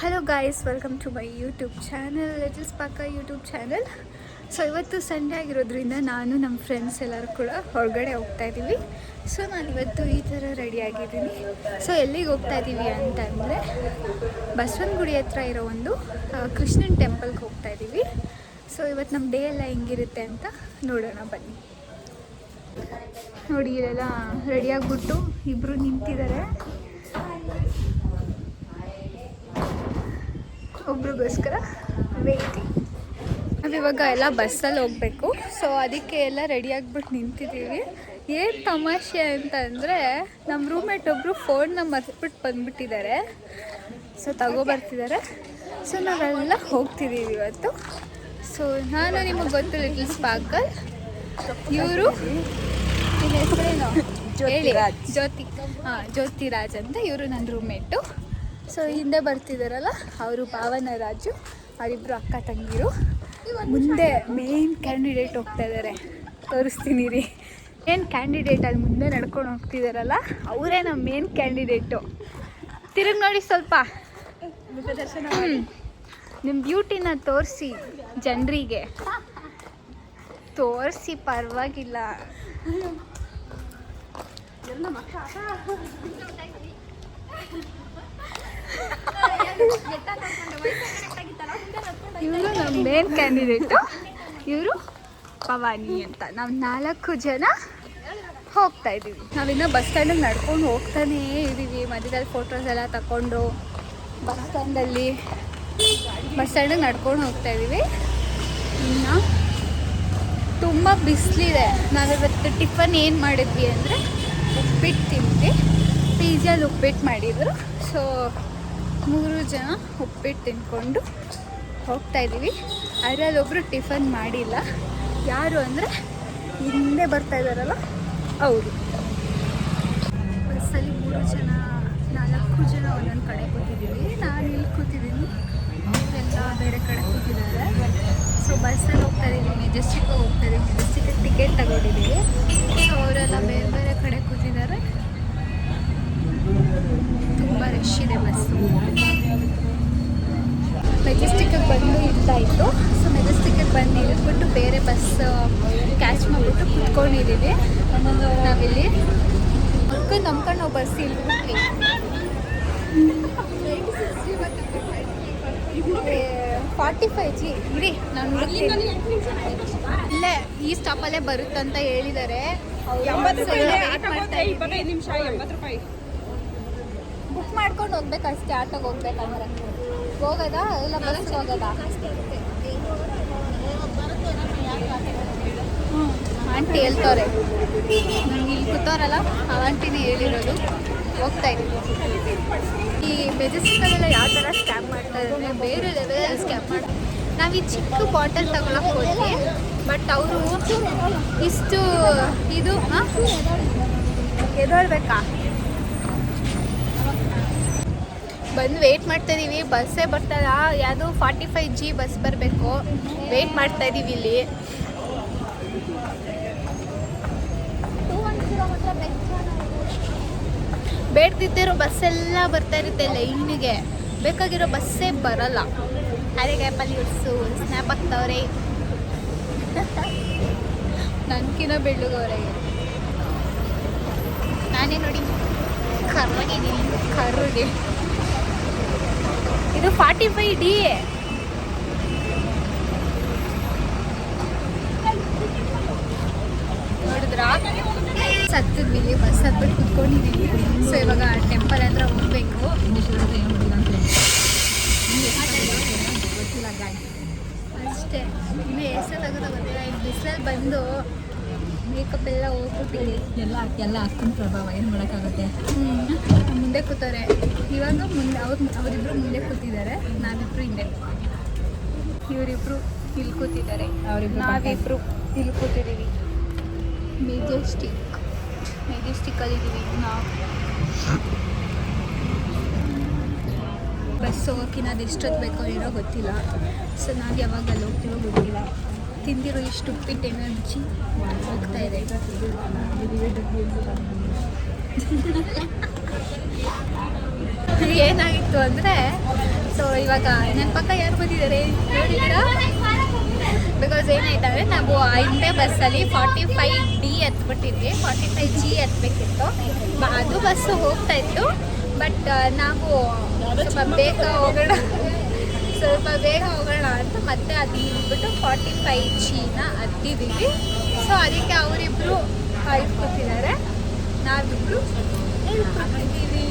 Hello guys, welcome to my YouTube channel, Little Spark YouTube channel. So ಇವತ್ತು Sunday ಆಗಿರೋದ್ರಿಂದ ನಾನು ನಮ್ಮ friends ಎಲ್ಲರೂ ಕೂಡ ಹೊರಗಡೆ ಹೋಗ್ತಾ ಇದ್ದೀವಿ. ಸೊ ನಾನಿವತ್ತು ಈ ಥರ ರೆಡಿಯಾಗಿದ್ದೀನಿ. ಸೊ ಎಲ್ಲಿಗೆ ಹೋಗ್ತಾ ಇದ್ದೀವಿ ಅಂತಂದರೆ ಬಸವನಗುಡಿ ಹತ್ರ ಇರೋ ಒಂದು ಕೃಷ್ಣನ ಟೆಂಪಲ್ಗೆ ಹೋಗ್ತಾ ಇದ್ದೀವಿ. ಸೊ ಇವತ್ತು ನಮ್ಮ ಡೇ ಎಲ್ಲ ಹೆಂಗಿರುತ್ತೆ ಅಂತ ನೋಡೋಣ ಬನ್ನಿ. ನೋಡಿ, ಇಲ್ಲೆಲ್ಲ ರೆಡಿಯಾಗಿಬಿಟ್ಟು ಇಬ್ಬರು ನಿಂತಿದ್ದಾರೆ. ಒಬ್ರಿಗೋಸ್ಕರ ವೇಟಿಂಗ್. ನಾವಿವಾಗ ಎಲ್ಲ ಬಸ್ಸಲ್ಲಿ ಹೋಗಬೇಕು. ಸೊ ಅದಕ್ಕೆ ಎಲ್ಲ ರೆಡಿಯಾಗಿಬಿಟ್ಟು ನಿಂತಿದ್ದೀವಿ. ಏನು ತಮಾಷೆ ಅಂತಂದರೆ ನಮ್ಮ ರೂಮ್ಮೇಟ್ ಒಬ್ಬರು ಫೋನ್ನ ಮರೆತ್ಬಿಟ್ಟು ಬಂದುಬಿಟ್ಟಿದ್ದಾರೆ. ಸೊ ತಗೋಬರ್ತಿದ್ದಾರೆ. ಸೊ ನಾವೆಲ್ಲ ಹೋಗ್ತಿದ್ದೀವಿ ಇವತ್ತು. ಸೊ ನಾನು ನಿಮಗೆ ಗೊತ್ತು, ಲಿಟಲ್ ಸ್ಪಾರ್ಕಲ್. ಇವರು ನಿನ್ನ ಹೆಸರೇನು ಹೇಳಿ? ಜ್ಯೋತಿರಾಜ್ ಅಂತ. ಇವರು ನನ್ನ ರೂಮ್ಮೇಟು. ಸೊ ಹಿಂದೆ ಬರ್ತಿದ್ದಾರಲ್ಲ ಅವರು ಭಾವನ ರಾಜು, ಅವರಿಬ್ಬರು ಅಕ್ಕ ತಂಗಿರು. ಮುಂದೆ ಮೇನ್ ಕ್ಯಾಂಡಿಡೇಟ್ ಹೋಗ್ತಾ ಇದ್ದಾರೆ, ತೋರಿಸ್ತೀನಿ ರೀ. ಮೇನ್ ಕ್ಯಾಂಡಿಡೇಟ್ ಅಲ್ಲಿ ಮುಂದೆ ನಡ್ಕೊಂಡು ಹೋಗ್ತಿದ್ದಾರಲ್ಲ ಅವರೇ ನಮ್ಮ ಮೇನ್ ಕ್ಯಾಂಡಿಡೇಟು. ತಿರುಗಿ ನೋಡಿ ಸ್ವಲ್ಪ, ನಿಮ್ಮ ಬ್ಯೂಟಿನ ತೋರಿಸಿ ಜನರಿಗೆ ತೋರಿಸಿ, ಪರವಾಗಿಲ್ಲ. ಇವರು ನಮ್ಮ ಮೇನ್ ಕ್ಯಾಂಡಿಡೇಟು, ಇವರು ಭವಾನಿ ಅಂತ. ನಾವು 4 ಜನ ಹೋಗ್ತಾ ಇದ್ದೀವಿ. ನಾವಿನ್ನೂ ಬಸ್ ಸ್ಟ್ಯಾಂಡಿಗೆ ನಡ್ಕೊಂಡು ಹೋಗ್ತಾನೇ ಇದ್ದೀವಿ. ಮಧ್ಯದಲ್ಲಿ ಫೋಟೋಸ್ ಎಲ್ಲ ತಗೊಂಡು ಬಸ್ ಸ್ಟ್ಯಾಂಡಿಗೆ ನಡ್ಕೊಂಡು ಹೋಗ್ತಾ ಇದ್ದೀವಿ. ಇನ್ನು ತುಂಬ ಬಿಸಿಲಿದೆ. ನಾವಿವತ್ತು ಟಿಫನ್ ಏನು ಮಾಡಿದ್ವಿ ಅಂದರೆ ಉಪ್ಪಿಟ್ಟು ತಿಂದ್ವಿ. ಪಿಜ್ಜಲ್ಲಿ ಉಪ್ಪಿಟ್ಟು ಮಾಡಿದರು. ಸೊ 3 ಜನ ಉಪ್ಪಿಟ್ಟು ತಿನ್ಕೊಂಡು ಹೋಗ್ತಾ ಇದ್ದೀವಿ. ಅದರಲ್ಲಿ ಒಬ್ಬರು ಟಿಫನ್ ಮಾಡಿಲ್ಲ. ಯಾರು ಅಂದರೆ ಹಿಂದೆ ಬರ್ತಾ ಇದ್ದಾರಲ್ಲ ಅವರು. ಬಸ್ಸಲ್ಲಿ 4 ಜನ ಒಂದೊಂದು ಕಡೆ ಕೂತಿದ್ದೀವಿ. ನಾನು ಇಲ್ಲಿ ಕೂತಿದ್ದೀನಿ, ಅವರೆಲ್ಲ ಬೇರೆ ಕಡೆ ಕೂತಿದ್ದಾರೆ. ಸೊ ಬಸ್ಸಲ್ಲಿ ಹೋಗ್ತಾ ಇದ್ದೀವಿ, ಮೆಜೆಸ್ಟಿಕ್ಗೆ ಹೋಗ್ತಾ ಇದ್ದೀವಿ. ಮೆಜೆಸ್ಟಿಕ್ಗೆ ಟಿಕೆಟ್ ತಗೊಂಡಿದ್ದೀವಿ. ಸೊ ಅವರೆಲ್ಲ ಬೇರೆ ಬೇರೆ ಕಡೆ ಕೂತಿದ್ದಾರೆ. ತುಂಬ ರಶ್ ಇದೆ ಬಸ್ಸು. ಮೆಜೆಸ್ಟಿಕ್ಗೆ ಬಂದು ಇದ್ದಾಯಿತು. ಸೊ ಮೆಜೆಸ್ಟಿಕ್ಗೆ ಬಂದು ಇಳಿದ್ಬಿಟ್ಟು ಬೇರೆ ಬಸ್ ಕ್ಯಾಚ್ ಮಾಡಿಬಿಟ್ಟು ಕುತ್ಕೊಂಡಿದ್ದೀವಿ. ನಾವಿಲ್ಲಿ ನಂಬ್ಕೊಂಡು ನಾವು ಬಸ್ ಇಳಿದ್ಬಿಟ್ವಿ. 45 G ಇರಿ, ನಾನು ಹುಡುಕ್ತೀನಿ. ಇಲ್ಲೇ ಈ ಸ್ಟಾಪಲ್ಲೇ ಬರುತ್ತಂತ ಹೇಳಿದ್ದಾರೆ. 25 ನಿಮಿಷ 80 ರೂಪಾಯಿ ಬುಕ್ ಮಾಡ್ಕೊಂಡು ಹೋಗ್ಬೇಕಷ್ಟೇ. ಆಟೋಗೆ ಹೋಗ್ಬೇಕಂದ್ರೆ ಹೋಗೋದಾ ಇಲ್ಲ ಬಸ್ ಹೋಗೋದಾ? ಆಂಟಿ ಹೇಳ್ತವ್ರೆ, ನನಗೆ ಇಲ್ಲಿ ಕೂತವ್ರಲ್ಲ ಆ ಆಂಟಿನೇ ಹೇಳಿರೋದು. ಹೋಗ್ತಾ ಇದ್ದೀವಿ. ಈ ಮೆಜೆಸ್ಟಿಕಲ್ಲೆಲ್ಲ ಯಾವ ಥರ ಸ್ಕ್ಯಾಮ್ ಮಾಡ್ತಾರೆ ಅಂದರೆ ಬೇರೆ ಲೆವೆಲಲ್ಲಿ ಸ್ಕ್ಯಾಮ್ ಮಾಡ್ತಾರೆ. ನಾವು ಈ ಚಿಕ್ಕ ಬಾಟಲ್ ತಗೊಳಕ್ಕೆ ಹೋದ್ವಿ, ಬಟ್ ಅವರು ಇಷ್ಟು ಇದು ಎದೊಳ್ಬೇಕಾ ಬಂದು ವೆಯ್ಟ್ ಮಾಡ್ತಾಯಿದ್ದೀವಿ. ಬಸ್ಸೇ ಬರ್ತಾಯಿಲ್ಲ. ಯಾವುದು 45 G ಬಸ್ ಬರಬೇಕು. ವೆಯ್ಟ್ ಮಾಡ್ತಾಯಿದ್ದೀವಿ ಇಲ್ಲಿ. ಬೇಡ್ತಿದ್ದಿರೋ ಬಸ್ಸೆಲ್ಲ ಬರ್ತಾ ಇರುತ್ತೆ ಲೈನಿಗೆ. ಬೇಕಾಗಿರೋ ಬಸ್ಸೇ ಬರಲ್ಲ. ಅದೇ ಗ್ಯಾಪಲ್ಲಿ ಇರ್ಸು ಸ್ನ್ಯಾಪ್ ಆಗ್ತವ್ರೆ. ನನಗಿನ್ನ ಬೆಳ್ಳಗವ್ರೆ. ನಾನೇ ನೋಡಿ ಕರ್ರಾಗಿದ್ದೀನಿ, ಕರ್ರಿಗೆ. ಇದು 45 D. ನೋಡಿದ್ರಾ? ಸತ್ತಿದ್ವಿ, ಬಸ್ ಹತ್ಬಿಟ್ಟು ಕುತ್ಕೊಂಡಿದ್ದೀವಿ. ಸೊ ಇವಾಗ ಟೆಂಪಲ್ ಹತ್ರ ಹೋಗ್ಬೇಕು ಅಷ್ಟೇ. ಇನ್ನು ಎಷ್ಟೊತ್ತಾಗೋದು ಗೊತ್ತಿಲ್ಲ. ಇಲ್ಲಿ ಬಿಸಿಲಲ್ಲಿ ಬಂದು ಮೇಕಪ್ ಎಲ್ಲ ಹೋಗ್ಬಿಟ್ಟಿದೆ. ಎಲ್ಲ ಅಕ್ಕನ ಪ್ರಭಾವ, ಏನು ಮಾಡೋಕ್ಕಾಗುತ್ತೆ. ಮುಂದೆ ಕೂತಾರೆ ಇವಾಗ. ಅವರಿಬ್ಬರು ಮುಂದೆ ಕೂತಿದ್ದಾರೆ, ನಾವಿಬ್ಬರು ಹಿಂದೆ. ಇವರಿಬ್ಬರು ಇಲ್ಲಿ ಕೂತಿದ್ದಾರೆ, ನಾವಿಬ್ಬರು ಇಲ್ಲಿ ಕೂತಿದ್ದೀವಿ. ಮೆಜೆಸ್ಟಿಕ್ಕಲ್ಲಿದ್ದೀವಿ ನಾವು. ಬಸ್ ಹೋಗೋಕ್ಕಿನ್ನ ಅದು ಎಷ್ಟೊತ್ತು ಬೇಕೋ ಏನೋ ಗೊತ್ತಿಲ್ಲ. ಸೊ ನಾವು ಯಾವಾಗ ಅಲ್ಲಿ ಹೋಗ್ತೀವೋ ಗೊತ್ತಿಲ್ಲ. ತಿಂದಿರೋ ಇಷ್ಟು ಉಪ್ಪಿಟ್ಟು ಎನರ್ಜಿ ಹೋಗ್ತಾ ಇದೆ. ಏನಾಗಿತ್ತು ಅಂದರೆ, ಸೊ ಇವಾಗ ನನ್ನ ಪಕ್ಕ ಯಾರು ಬಂದಿದ್ದಾರೆ ನೋಡಿದ್ದೀರಾ? ಬಿಕಾಸ್ ಏನಾಯ್ತು ಅಂದರೆ ನಾವು ಹಿಂದೆ ಬಸ್ಸಲ್ಲಿ 45D ಎತ್ಬಿಟ್ಟಿದ್ವಿ, 45G ಎತ್ತಬೇಕಿತ್ತು. ಅದು ಬಸ್ಸು ಹೋಗ್ತಾ ಇತ್ತು. ಬಟ್ ನಾವು ಸ್ವಲ್ಪ ಬೇಗ ಹೋಗೋಣ ಅಂತ ಮತ್ತೆ ಅದು ನಿಂತ್ಬಿಟ್ಟು 45Gನ ಹತ್ತಿದ್ದೀವಿ. ಸೊ ಅದಕ್ಕೆ ಅವರಿಬ್ಬರು ಕೂತಿದ್ದಾರೆ, ನಾವಿಬ್ಬರು ಕೂತಿದ್ದೀವಿ.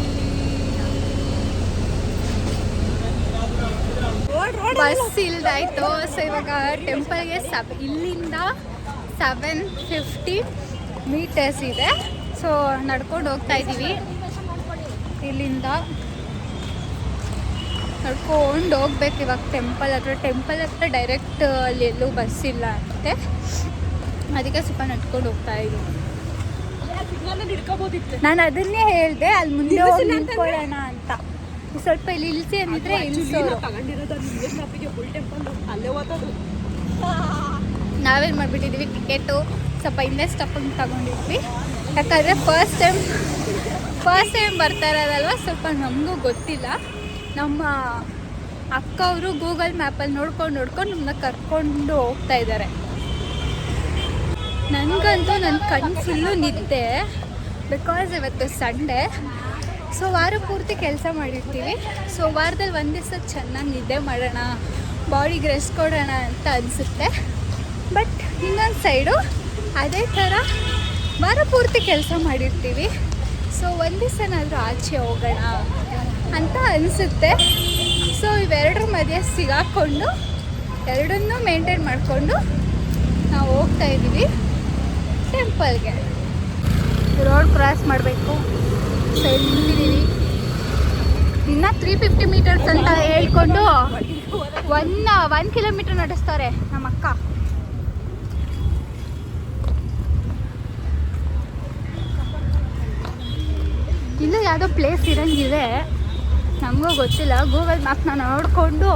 ಬಸ್ ಇಲ್ದಾಯ್ತು. ಸೊ ಇವಾಗ ಟೆಂಪಲ್ಗೆ ಇಲ್ಲಿಂದ 750 ಮೀಟರ್ಸ್ ಇದೆ. ಸೊ ನಡ್ಕೊಂಡು ಹೋಗ್ತಾ ಇದ್ದೀವಿ. ಇಲ್ಲಿಂದ ನಡ್ಕೊಂಡು ಹೋಗ್ಬೇಕು ಇವಾಗ ಟೆಂಪಲ್ ಹತ್ರ ಡೈರೆಕ್ಟ್ ಅಲ್ಲಿ ಎಲ್ಲೂ ಬಸ್ ಇಲ್ಲ ಅಂತೆ. ಅದಕ್ಕೆ ಸ್ವಲ್ಪ ನಡ್ಕೊಂಡು ಹೋಗ್ತಾ ಇದ್ದೀವಿ. ನಾನು ಅದನ್ನೇ ಹೇಳಿದೆ, ಅಲ್ಲಿ ಮುಂದೆ ಹೋಗಿ ನಿಂತ್ಕೊಳ್ಳೋಣ ಅಂತ. ಸ್ವಲ್ಪ ಇಲ್ಲಿ ಇಳಿಸಿ ಅಂದಿದ್ರೆ ಇಳಿಸೋರು. ನಾವೇನು ಮಾಡಿಬಿಟ್ಟಿದ್ವಿ, ಟಿಕೆಟು ಸ್ವಲ್ಪ ಹಿಂದೆ ಸ್ಟಪ್ಪಂಗೆ ತಗೊಂಡಿದ್ವಿ. ಯಾಕಂದರೆ ಫಸ್ಟ್ ಟೈಮ್ ಬರ್ತಾ ಇರೋದಲ್ವ, ಸ್ವಲ್ಪ ನಮಗೂ ಗೊತ್ತಿಲ್ಲ. ನಮ್ಮ ಅಕ್ಕ ಅವರು ಗೂಗಲ್ ಮ್ಯಾಪಲ್ಲಿ ನೋಡ್ಕೊಂಡು ನಮ್ಮನ್ನ ಕರ್ಕೊಂಡು ಹೋಗ್ತಾ ಇದ್ದಾರೆ. ನನಗಂತೂ ನನ್ನ ಕಣ್ಣು ಫುಲ್ಲು ನಿದ್ದೆ, ಬಿಕಾಸ್ ಇವತ್ತು ಸಂಡೇ. ಸೊ ವಾರ ಪೂರ್ತಿ ಕೆಲಸ ಮಾಡಿರ್ತೀವಿ. ಸೊ ವಾರದಲ್ಲಿ ಒಂದು ದಿವಸ ಚೆನ್ನಾಗಿ ನಿದ್ದೆ ಮಾಡೋಣ, ಬಾಡಿಗೆ ರೆಸ್ಟ್ ಕೊಡೋಣ ಅಂತ ಅನಿಸುತ್ತೆ. ಬಟ್ ಇನ್ನೊಂದು ಸೈಡು ಅದೇ ಥರ ವಾರ ಪೂರ್ತಿ ಕೆಲಸ ಮಾಡಿರ್ತೀವಿ. ಸೊ ಒಂದು ದಿವಸನಾದರೂ ಆಚೆ ಹೋಗೋಣ ಅಂತ ಅನಿಸುತ್ತೆ. ಸೊ ಇವೆರಡರ ಮಧ್ಯೆ ಸಿಗಾಕೊಂಡು ಎರಡನ್ನೂ ಮೇಂಟೈನ್ ಮಾಡಿಕೊಂಡು ನಾವು ಹೋಗ್ತಾ ಇದ್ದೀವಿ ಟೆಂಪಲ್ಗೆ. ರೋಡ್ ಕ್ರಾಸ್ ಮಾಡಬೇಕು. ಸೊ ಇಲ್ಲಿ ನಿಂತಿದ್ದೀವಿ. ಇನ್ನು 350 ಮೀಟರ್ಸ್ ಅಂತ ಹೇಳ್ಕೊಂಡು 1 ಕಿಲೋಮೀಟರ್ ನಡೆಸ್ತಾರೆ ನಮ್ಮ ಅಕ್ಕ. ಇಲ್ಲೂ ಯಾವುದೋ ಪ್ಲೇಸ್ ಇರಂಗಿದೆ, ನಮಗೂ ಗೊತ್ತಿಲ್ಲ. ಗೂಗಲ್ ಮ್ಯಾಪ್ನ ನೋಡಿಕೊಂಡು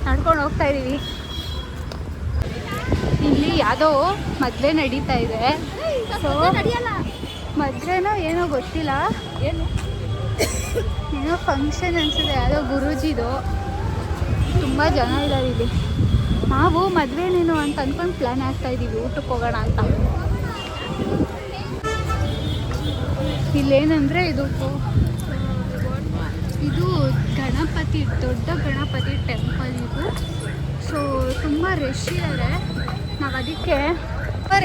ನಡ್ಕೊಂಡು ಹೋಗ್ತಾ ಇದ್ದೀವಿ. ಇಲ್ಲಿ ಯಾವುದೋ ಮದುವೆ ನಡೀತಾ ಇದೆ. ಸೊ ಮದುವೆನೋ ಏನೋ ಗೊತ್ತಿಲ್ಲ, ಏನೋ ಫಂಕ್ಷನ್ ಅನಿಸುತ್ತೆ, ಯಾವುದೋ ಗುರೂಜಿದು. ತುಂಬ ಜನ ಇದ್ದಾರೆ ಇಲ್ಲಿ. ನಾವು ಮದುವೆನೇನು ಅಂತ ಅಂದ್ಕೊಂಡು ಪ್ಲ್ಯಾನ್ ಆಗ್ತಾ ಇದ್ದೀವಿ ಊಟಕ್ಕೆ ಹೋಗೋಣ ಅಂತ. ಇಲ್ಲೇನಂದರೆ ಇದು ಗಣಪತಿ, ದೊಡ್ಡ ಗಣಪತಿ ಟೆಂಪಲ್ ಇದು. ಸೊ ತುಂಬ ರಶ್ ಇದ್ದಾರೆ. ನಾವು ಅದಕ್ಕೆ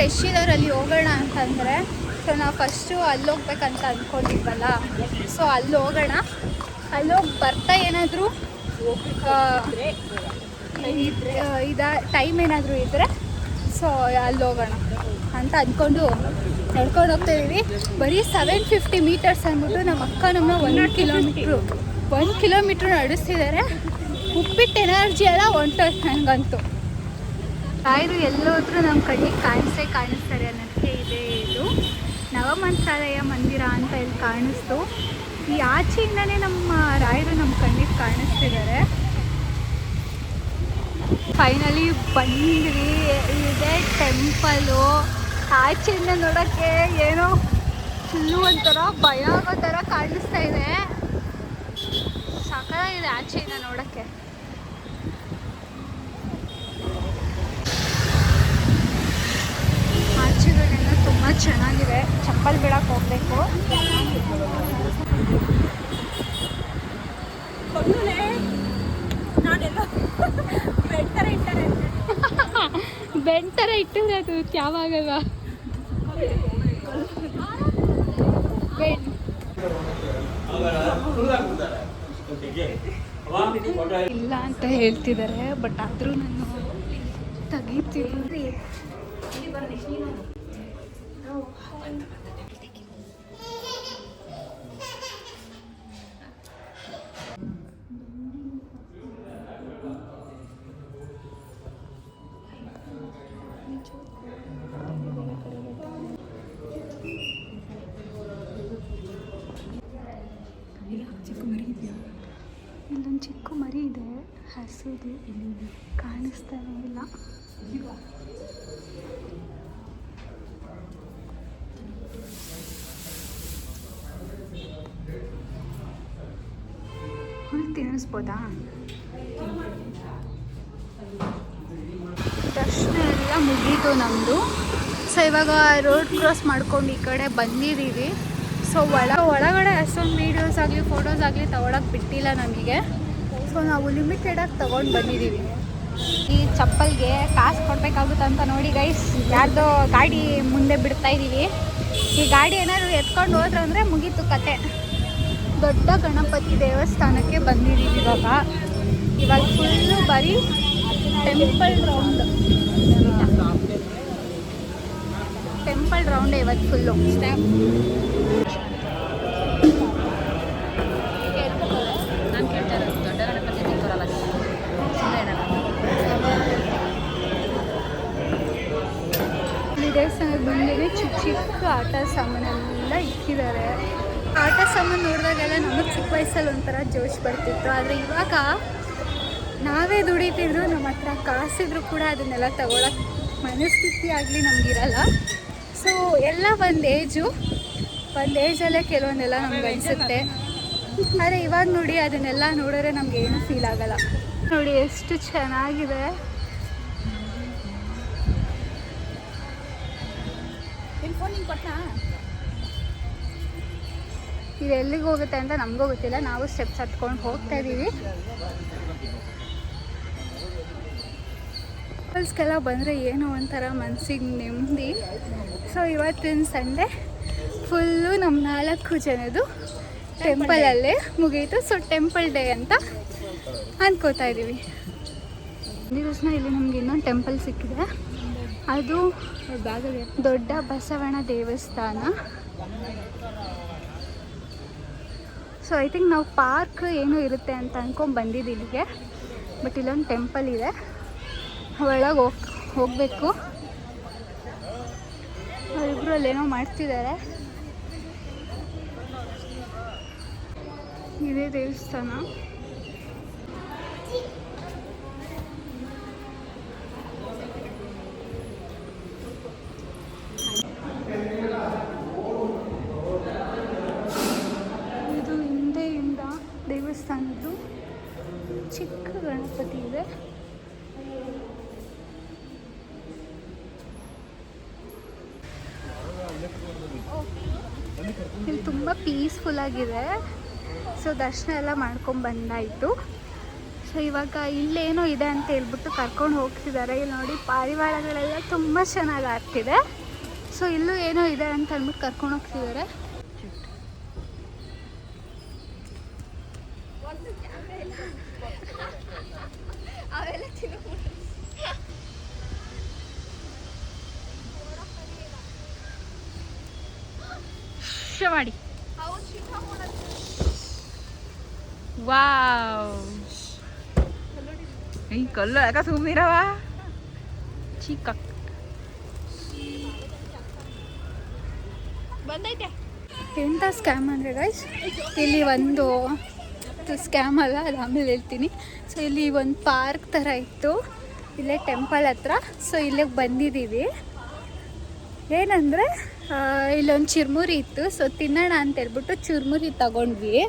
ರಶ್ ಇರೋರಲ್ಲಿ ಹೋಗೋಣ ಅಂತಂದರೆ, ಸೊ ನಾವು ಫಸ್ಟು ಅಲ್ಲಿ ಹೋಗ್ಬೇಕಂತ ಅಂದ್ಕೊಂಡಿದ್ವಲ್ಲ. ಸೊ ಅಲ್ಲಿ ಹೋಗೋಣ, ಅಲ್ಲೋಗಿ ಬರ್ತಾ ಏನಾದರೂ ಟೈಮ್ ಏನಾದರೂ ಇದ್ದರೆ ಸೊ ಅಲ್ಲಿ ಹೋಗೋಣ ಅಂತ ಅಂದ್ಕೊಂಡು ನಡ್ಕೊಂಡು ಹೋಗ್ತಾಯಿದ್ದೀವಿ. ಬರೀ 750 ಮೀಟರ್ಸ್ ಅಂದ್ಬಿಟ್ಟು ನಮ್ಮ ಅಕ್ಕ ನಮ್ಮನ್ನ 1 ಕಿಲೋಮೀಟ್ರ್ ನಡೆಸ್ತಿದ್ದಾರೆ. ಉಪ್ಪಿಟ್ಟು ಎನರ್ಜಿ ಎಲ್ಲ ಹೊಂಟೋಯ್ತು ನನಗಂತೂ. ರಾಯರು ಎಲ್ಲೋದ್ರೂ ನಮ್ಮ ಕಣ್ಣಿಗೆ ಕಾಣಿಸ್ತಾರೆ ಅನ್ನೋದಕ್ಕೆ ಇದು ನವಮಂತ್ರಾಲಯ ಮಂದಿರ ಅಂತ ಇಲ್ಲಿ ಕಾಣಿಸ್ತು. ಈ ಆಚೆಯಿಂದನೇ ನಮ್ಮ ರಾಯರು ನಮ್ಮ ಕಣ್ಣಿಗೆ ಕಾಣಿಸ್ತಿದ್ದಾರೆ. ಫೈನಲಿ ಬಂದ್ವಿ. ಇದೆ ಟೆಂಪಲು. ಆಚೆಯಿಂದ ನೋಡೋಕ್ಕೆ ಏನೋ ಫುಲ್ಲು ಒಂಥರ ಭಯ ಆಗೋ ಥರ ಕಾಣಿಸ್ತಾ ಇದೆ. ಸಕಲಾಗಿದೆ ಆಚೆಯಿಂದ ನೋಡೋಕ್ಕೆ. ಆಚೆಗಳೆಲ್ಲ ತುಂಬ ಚೆನ್ನಾಗಿದೆ. ಚಪ್ಪಲ್ ಬಿಡಕ್ಕೆ ಹೋಗ್ಬೇಕು. ಬೆಂಡ್ ಥರ ಇಟ್ಟಿದ್ರೆ ಅದು ಯಾವಾಗಲ್ವ ಇಲ್ಲ ಅಂತ ಹೇಳ್ತಿದ್ದಾರೆ. ಬಟ್ ಆದರೂ ನಾನು ತೆಗಿತೀನಿ. ಇಲ್ಲೊಂದು ಚಿಕ್ಕ ಮರಿ ಇದೆ, ಹಸುದು. ಕಾಣಿಸ್ತಾನೆ ಇಲ್ಲ. ಹುಲ್ಲು ತಿನ್ನಿಸ್ಬೋದಾ? ದರ್ಶನ ಎಲ್ಲ ಮುಗೀತು ನಮ್ಮದು. ಸೊ ಇವಾಗ ರೋಡ್ ಕ್ರಾಸ್ ಮಾಡ್ಕೊಂಡು ಈ ಕಡೆ ಬಂದಿದ್ದೀವಿ. ಸೊ ಒಳಗಡೆ ಅಷ್ಟೊಂದು ವೀಡಿಯೋಸ್ ಆಗಲಿ ಫೋಟೋಸ್ ಆಗಲಿ ತೊಗೊಳಕ್ಕೆ ಬಿಟ್ಟಿಲ್ಲ ನಮಗೆ. ಸೊ ನಾವು ಲಿಮಿಟೆಡಾಗಿ ತೊಗೊಂಡು ಬಂದಿದ್ದೀವಿ. ಈ ಚಪ್ಪಲ್ಗೆ ಕಾಸು ಕೊಡಬೇಕಾಗುತ್ತೆ ಅಂತ ನೋಡಿ ಗೈಸ್, ಯಾರ್ದೋ ಗಾಡಿ ಮುಂದೆ ಬಿಡ್ತಾ ಇದ್ದೀವಿ. ಈ ಗಾಡಿ ಏನಾದ್ರು ಎತ್ಕೊಂಡು ಹೋದ್ರೆ ಅಂದರೆ ಮುಗೀತು ಕತೆ. ದೊಡ್ಡ ಗಣಪತಿ ದೇವಸ್ಥಾನಕ್ಕೆ ಬಂದಿದ್ದೀವಿ ಇವಾಗ ಫುಲ್ಲು ಬರೀ ಟೆಂಪಲ್ ರೌಂಡೇ ಇವತ್ತು ಫುಲ್ಲು. ನಾನು ಕೇಳ್ತಾ ಇರೋದು ದೊಡ್ಡ ಗಣಪತಿ ತಿಂತರಲ್ಲ ಈ ದೇವಸ್ಥಾನಕ್ಕೆ ಬಂದಿದೆ. ಚಿಕ್ಕ ಆಟ ಸಾಮಾನೆಲ್ಲ ಇಕ್ಕಿದ್ದಾರೆ. ಆಟ ಸಾಮಾನು ನೋಡಿದಾಗೆಲ್ಲ ನಮಗೆ ಚಿಕ್ಕ ವಯಸ್ಸಲ್ಲಿ ಒಂಥರ ಜೋಶ್ ಬರ್ತಿತ್ತು. ಆದರೆ ಇವಾಗ ನಾವೇ ದುಡಿತಿದ್ರು, ನಮ್ಮ ಹತ್ರ ಕಾಸಿದ್ರು ಕೂಡ ಅದನ್ನೆಲ್ಲ ತಗೊಳಕ್ಕೆ ಮನಸ್ಥಿತಿ ಆಗಲಿ ನಮಗಿರಲ್ಲ. ಸೊ ಎಲ್ಲ ಒಂದು ಏಜಲ್ಲೇ ಕೆಲವೊಂದೆಲ್ಲ ನಮ್ಗೆ ಅನಿಸುತ್ತೆ. ಆದರೆ ಇವಾಗ ನೋಡಿ ಅದನ್ನೆಲ್ಲ ನೋಡಿದ್ರೆ ನಮ್ಗೆ ಏನೂ ಫೀಲ್ ಆಗಲ್ಲ. ನೋಡಿ ಎಷ್ಟು ಚೆನ್ನಾಗಿದೆ. ಇದು ಎಲ್ಲಿಗೆ ಹೋಗುತ್ತೆ ಅಂತ ನಮಗೂ ಗೊತ್ತಿಲ್ಲ. ನಾವು ಸ್ಟೆಪ್ಸ್ ಹತ್ಕೊಂಡು ಹೋಗ್ತಾ ಇದ್ದೀವಿ. ಟೆಂಪಲ್ಸ್ಗೆಲ್ಲ ಬಂದರೆ ಏನೋ ಒಂಥರ ಮನಸ್ಸಿಗೆ ನೆಮ್ಮದಿ. ಸೊ ಇವತ್ತಿನ ಸಂಡೇ ಫುಲ್ಲು ನಮ್ಮ 4 ಜನದ್ದು ಟೆಂಪಲಲ್ಲೇ ಮುಗೀತು. ಸೊ ಟೆಂಪಲ್ ಡೇ ಅಂತ ಅಂದ್ಕೋತಾ ಇದ್ದೀವಿ. ದಿವಸ ಇಲ್ಲಿ ನಮ್ಗೆ ಇನ್ನೊಂದು ಟೆಂಪಲ್ ಸಿಕ್ಕಿದೆ. ಅದು ದೊಡ್ಡ ಬಸವಣ್ಣ ದೇವಸ್ಥಾನ. ಸೊ ಐ ಥಿಂಕ್ ನಾವು ಪಾರ್ಕ್ ಏನೋ ಇರುತ್ತೆ ಅಂತ ಅಂದ್ಕೊಂಡು ಬಂದಿದ್ದು ಇಲ್ಲಿಗೆ. ಬಟ್ ಇಲ್ಲೊಂದು ಟೆಂಪಲ್ ಇದೆ, ಒಳಗೆ ಹೋಗಬೇಕು. ಅವರಿಬ್ಬರು ಅಲ್ಲೇನೋ ಮಾಡ್ತಿದ್ದಾರೆ. ಇದೇ ದೇವಸ್ಥಾನ. ಇದು ಹಿಂದೆಯಿಂದ ದೇವಸ್ಥಾನದ್ದು ಚಿಕ್ಕ ಗಣಪತಿ ಇದೆ. ಇಲ್ಲಿ ತುಂಬ ಪೀಸ್ಫುಲ್ ಆಗಿದೆ. ಸೊ ದರ್ಶನ ಎಲ್ಲ ಮಾಡ್ಕೊಂಡು ಬಂದಾಯಿತು. ಸೊ ಇವಾಗ ಇಲ್ಲೇನೋ ಇದೆ ಅಂತ ಹೇಳ್ಬಿಟ್ಟು ಕರ್ಕೊಂಡು ಹೋಗ್ತಿದ್ದಾರೆ. ಇಲ್ಲಿ ನೋಡಿ ಪಾರಿವಾಳಗಳೆಲ್ಲ ತುಂಬ ಚೆನ್ನಾಗಿ ಆಗ್ತಿದೆ. ಸೊ ಇಲ್ಲೂ ಏನೋ ಇದೆ ಅಂತ ಅಂದ್ಬಿಟ್ಟು ಕರ್ಕೊಂಡು ಹೋಗ್ತಿದ್ದಾರೆ. ಮಾಡಿ ವಾವ್ ಈ ಕಲ್ಲು ಯಾಕೆ ಸುಮ್ಮನಿರವ ಚಿಕ್ಕ ಬಂದೈತೆ. ಎಂಥ ಸ್ಕ್ಯಾಮ್ ಅಂದರೆ ಗೈಸ್, ಇಲ್ಲಿ ಒಂದು ಸ್ಕ್ಯಾಮ್ ಅಲ್ಲ, ಅದು ಆಮೇಲೆ ಹೇಳ್ತೀನಿ. ಸೊ ಇಲ್ಲಿ ಒಂದು ಪಾರ್ಕ್ ಥರ ಇತ್ತು ಇಲ್ಲೇ ಟೆಂಪಲ್ ಹತ್ರ. ಸೊ ಇಲ್ಲಿಗೆ ಬಂದಿದ್ದೀವಿ. ಏನಂದರೆ ಇಲ್ಲೊಂದು ಚುರ್ಮುರಿ ಇತ್ತು. ಸೊ ತಿನ್ನೋಣ ಅಂತ ಹೇಳ್ಬಿಟ್ಟು ಚುರ್ಮುರಿ ತಗೊಂಡ್ವಿ.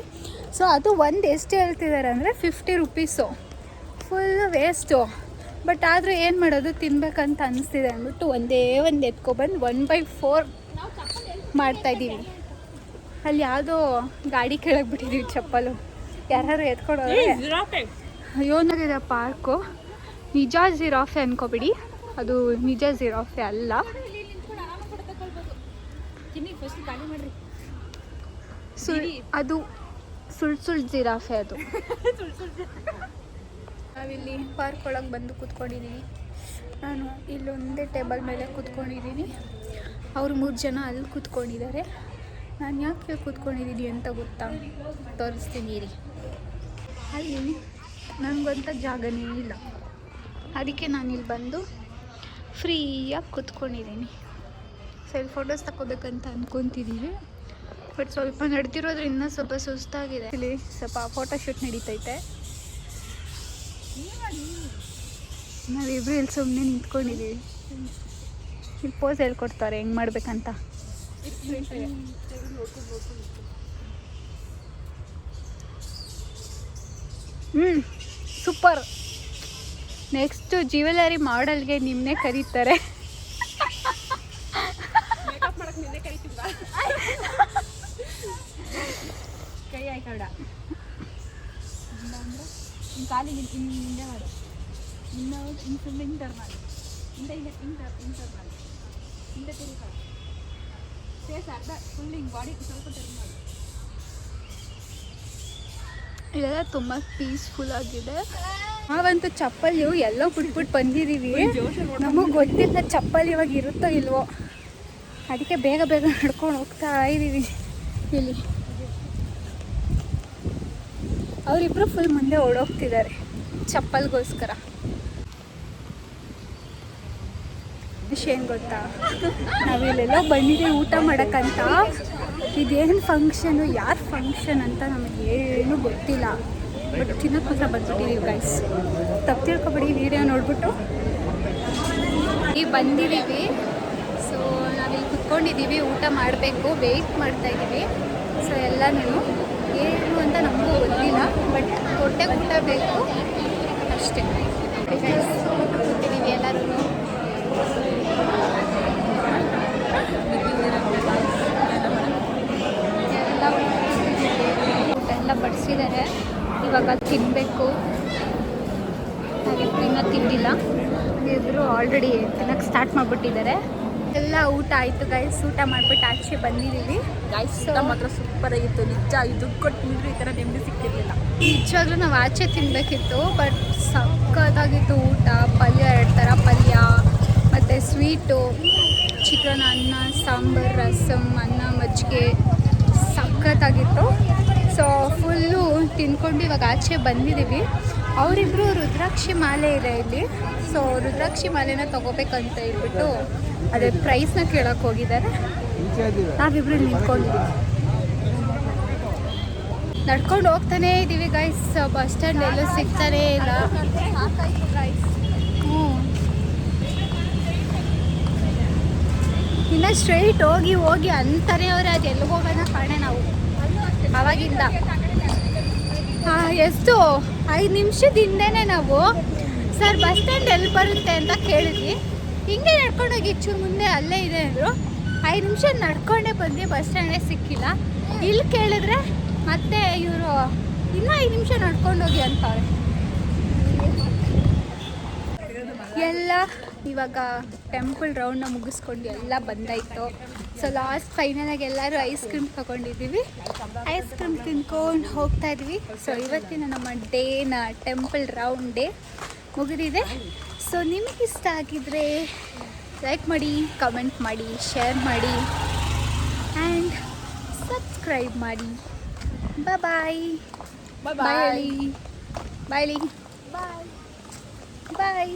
ಸೊ ಅದು ಒಂದು ಎಷ್ಟು ಹೇಳ್ತಿದ್ದಾರೆ ಅಂದರೆ 50 ರೂಪೀಸು. Full waste. ಬಟ್ ಆದರೂ ಏನು ಮಾಡೋದು, ತಿನ್ಬೇಕಂತ ಅನಿಸ್ತಿದೆ ಅಂದ್ಬಿಟ್ಟು ಒಂದೇ ಒಂದು ಎತ್ಕೊಬಂದು 1/4 ಮಾಡ್ತಾಯಿದ್ದೀವಿ. ಅಲ್ಲಿ ಯಾವುದೋ ಗಾಡಿ ಕೆಳಗೆ ಬಿಟ್ಟಿದ್ದೀವಿ ಚಪ್ಪಲು. ಯಾರು ಎತ್ಕೊಡೋದು. ಅಯ್ಯೋನಾಗಿದೆ ಪಾರ್ಕು. ನಿಜ ಜಿರಾಫೆ ಅನ್ಕೋಬಿಡಿ, ಅದು ನಿಜ ಜಿರಾಫೆ ಅಲ್ಲ. ಅದು ಸುಳ್ಳು ಜಿರಾಫೆ ಅದು. ನಾವಿಲ್ಲಿ ಪಾರ್ಕ್ ಒಳಗೆ ಬಂದು ಕೂತ್ಕೊಂಡಿದ್ದೀನಿ. ನಾನು ಇಲ್ಲೊಂದೇ ಟೇಬಲ್ ಮೇಲೆ ಕೂತ್ಕೊಂಡಿದ್ದೀನಿ. ಅವರು 3 ಜನ ಅಲ್ಲಿ ಕೂತ್ಕೊಂಡಿದ್ದಾರೆ. ನಾನು ಯಾಕೆ ಕೂತ್ಕೊಂಡಿದ್ದೀನಿ ಅಂತ ಗೊತ್ತಾ, ತೋರಿಸ್ತೀನಿ ರೀ. ಅಲ್ಲಿ ನನಗಂತ ಜಾಗನೇ ಇಲ್ಲ, ಅದಕ್ಕೆ ನಾನಿಲ್ಲಿ ಬಂದು ಫ್ರೀಯಾಗಿ ಕೂತ್ಕೊಂಡಿದ್ದೀನಿ. ಸೊ ಇಲ್ಲಿ ಫೋಟೋಸ್ ತಗೋಬೇಕಂತ ಅಂದ್ಕೊತಿದ್ದೀವಿ. ಬಟ್ ಸ್ವಲ್ಪ ನಡ್ತಿರೋದ್ರಿಂದ ಸ್ವಲ್ಪ ಸುಸ್ತಾಗಿದೆ. ಇಲ್ಲಿ ಸ್ವಲ್ಪ ಫೋಟೋಶೂಟ್ ನಡೀತೈತೆ. ನಾವಿಬ್ರು ಇಲ್ಲಿ ಸುಮ್ಮನೆ ನಿಂತ್ಕೊಂಡಿದ್ದೀವಿ. ಇಲ್ಲಿ ಪೋಸ್ ಹೇಳ್ಕೊಡ್ತಾರೆ ಹೆಂಗೆ ಮಾಡ್ಬೇಕಂತ. ಸೂಪರ್. ನೆಕ್ಸ್ಟು ಜ್ಯುವೆಲರಿ ಮಾಡಲ್ಗೆ ನಿಮ್ಮನ್ನೇ ಕರೀತಾರೆ. ಕೈ ಆಯ್ಕಡ ನಿನ್ನ ಕಾಲಿಗೆ ಹಿಂದೆ ಮಾಡು, ಹಿಂದೆ ಇಂಟರ್ ಮಾಡಿ, ಹಿಂದೆ ಇಂಟರ್ ಮಾಡಿ, ಹಿಂದೆ ತಿರುಗಿ ಮಾಡು, ಫೇಸ್ ಅರ್ಧ ಫುಲ್ ಹಿಂಗೆ ಬಾಡಿ ಸ್ವಲ್ಪ ತಿರುಗಿ ಮಾಡು. ಇದೆಲ್ಲ ತುಂಬ ಪೀಸ್ಫುಲ್ ಆಗಿದೆ. ನಾವಂತೂ ಚಪ್ಪಲಿ ಎಲ್ಲೋ ಬಿಟ್ಬಿಟ್ಟು ಬಂದಿದ್ದೀವಿ. ನಮಗೆ ಗೊತ್ತಿಲ್ಲ ಚಪ್ಪಲಿ ಇವಾಗ ಇರುತ್ತೋ ಇಲ್ವೋ, ಅದಕ್ಕೆ ಬೇಗ ಬೇಗ ನಡ್ಕೊಂಡು ಹೋಗ್ತಾ ಇದ್ದೀವಿ. ಇಲ್ಲಿ ಅವರಿಬ್ಬರು ಫುಲ್ ಮುಂದೆ ಓಡೋಗ್ತಿದ್ದಾರೆ ಚಪ್ಪಲ್ಗೋಸ್ಕರ. ವಿಷಯ ಏನು ಗೊತ್ತಾ, ನಾವಿಲ್ಲೆಲ್ಲ ಬಂದಿದ್ದೀವಿ ಊಟ ಮಾಡೋಕ್ಕಂತ. ಇದೇನು ಫಂಕ್ಷನು, ಯಾರು ಫಂಕ್ಷನ್ ಅಂತ ನಮಗೆ ಏನೂ ಗೊತ್ತಿಲ್ಲ. ಬಟ್ ತಿನ್ನೋಕ್ಕೆ ಮಾತ್ರ ಬಂದ್ಬಿಟ್ಟಿದ್ದೀವಿ ಗೈಸ್. ತಪ್ಪು ತಿಳ್ಕೊಬೇಡಿ, ವಿಡಿಯೋ ನೋಡ್ಬಿಟ್ಟು. ಈಗ ಬಂದಿದ್ದೀವಿ. ಸೊ ನಾವಿಲ್ಲಿ ಕುತ್ಕೊಂಡಿದ್ದೀವಿ, ಊಟ ಮಾಡಬೇಕು, ವೆಯ್ಟ್ ಮಾಡ್ತಾಯಿದ್ದೀವಿ. ಸೊ ಎಲ್ಲನೂ ಏನು ಅಂತ ನಮಗೂ ಗೊತ್ತಿಲ್ಲ, ಬಟ್ ಹೊಟ್ಟೆಗೆ ಊಟ ಬೇಕು ಅಷ್ಟೇ. ಗೈಸ್ ಕೂತಿದ್ದೀವಿ ಎಲ್ಲರೂ. ಊಟ ಎಲ್ಲ ಬಡಿಸಿದ್ದಾರೆ, ಇವಾಗ ತಿನ್ನಬೇಕು. ನಾವಿಬ್ಬರು ಇನ್ನೂ ತಿಂದಿಲ್ಲ, ಇಬ್ಬರು ಆಲ್ರೆಡಿ ತಿನ್ನೋಕ್ಕೆ ಸ್ಟಾರ್ಟ್ ಮಾಡಿಬಿಟ್ಟಿದ್ದಾರೆ. ಎಲ್ಲ ಊಟ ಆಯಿತು ಗೈಸ್. ಊಟ ಮಾಡಿಬಿಟ್ಟು ಆಚೆ ಬಂದಿದ್ದೀವಿ. ಗೈಸ್ ಊಟ ಮಾತ್ರ ಸೂಪರ್ ಆಗಿತ್ತು ನಿಜ. ದುಡ್ಡು ಕೊಟ್ಟು ತಿಂದರೂ ಈ ಥರ ನೆಮ್ಮದಿ ಸಿಗ್ತಿರ್ಲಿಲ್ಲ. ನಿಜವಾಗ್ಲೂ ನಾವು ಆಚೆ ತಿನ್ನಬೇಕಿತ್ತು, ಬಟ್ ಸಖತ್ತಾಗಿತ್ತು ಊಟ. ಪಲ್ಯ 2 ಥರ ಪಲ್ಯ, ಮತ್ತು ಸ್ವೀಟು, ಚಿಕನ್, ಅನ್ನ, ಸಾಂಬಾರು, ರಸಮ್, ಅನ್ನ, ಮಜ್ಜಿಗೆ ಸಖತ್ತಾಗಿತ್ತು. ಸೊ ಫುಲ್ಲು ತಿಂದ್ಕೊಂಡು ಇವಾಗ ಆಚೆ ಬಂದಿದ್ದೀವಿ. ಅವರಿಬ್ಬರು ರುದ್ರಾಕ್ಷಿ ಮಾಲೆ ಇದೆ ಇಲ್ಲಿ. ಸೊ ರುದ್ರಾಕ್ಷಿ ಮಾಲೆನ ತೊಗೋಬೇಕಂತ ಹೇಳ್ಬಿಟ್ಟು ಅದೇ ಪ್ರೈಸ್ನ ಕೇಳೋಕ್ಕೆ ಹೋಗಿದ್ದಾರೆ. ನಾವಿಬ್ಬರು ನಿಂತ್ಕೊಂಡಿದ್ದೀವಿ, ನಡ್ಕೊಂಡು ಹೋಗ್ತಾನೇ ಇದ್ದೀವಿ ಗೈಸ್. ಬಸ್ ಸ್ಟ್ಯಾಂಡ್ ಎಲ್ಲೂ ಸಿಗ್ತಾನೇ ಇಲ್ಲ. ಹ್ಞೂ, ಇನ್ನು ಸ್ಟ್ರೈಟ್ ಹೋಗಿ ಹೋಗಿ ಅಂತಾನೆ ಅವರೇ, ಅದು ಎಲ್ಲಿಗೆ ಹೋಗೋಣ ಕಾಣೆ ನಾವು ಆವಾಗಿಂದ. ಎಷ್ಟು 5 ನಿಮಿಷದ ಹಿಂದೆನೇ ನಾವು ಸರ್ ಬಸ್ ಸ್ಟ್ಯಾಂಡ್ ಎಲ್ಲಿ ಬರುತ್ತೆ ಅಂತ ಕೇಳಿದ್ವಿ. ಹಿಂಗೆ ನಡ್ಕೊಂಡೋಗಿ ಚೂರು ಮುಂದೆ ಅಲ್ಲೇ ಇದೆ ಅಂದರು. 5 ನಿಮಿಷ ನಡ್ಕೊಂಡೇ ಬಂದು ಬಸ್ ಸ್ಟ್ಯಾಂಡೇ ಸಿಕ್ಕಿಲ್ಲ. ಇಲ್ಲಿ ಕೇಳಿದ್ರೆ ಮತ್ತೆ ಇವರು ಇನ್ನೂ 5 ನಿಮಿಷ ನಡ್ಕೊಂಡೋಗಿ ಅಂತಾರೆ. ಎಲ್ಲ ಇವಾಗ ಟೆಂಪಲ್ ರೌಂಡ್ನ ಮುಗಿಸ್ಕೊಂಡು ಎಲ್ಲ ಬಂದಾಯಿತು. ಸೊ ಲಾಸ್ಟ್ ಫೈನಲಾಗಿ ಎಲ್ಲರೂ ಐಸ್ ಕ್ರೀಮ್ ತೊಗೊಂಡಿದ್ದೀವಿ. ಐಸ್ ಕ್ರೀಮ್ ತಿನ್ಕೊಂಡು ಹೋಗ್ತಾ ಇದ್ವಿ. ಸೊ ಇವತ್ತಿನ ನಮ್ಮ ಡೇನ ಟೆಂಪಲ್ ರೌಂಡ್ ಡೇ ಮುಗಿದಿದೆ. ಸೊ ನಿಮಗೆ ಇಷ್ಟ ಆಗಿದ್ರೆ ಲೈಕ್ ಮಾಡಿ, ಕಮೆಂಟ್ ಮಾಡಿ, ಶೇರ್ ಮಾಡಿ ಆ್ಯಂಡ್ ಸಬ್ಸ್ಕ್ರೈಬ್ ಮಾಡಿ. ಬಾಯ್ ಬಾಯ್ ಬಾಯ್ ಬಾಯ್ ಬಾಯ್.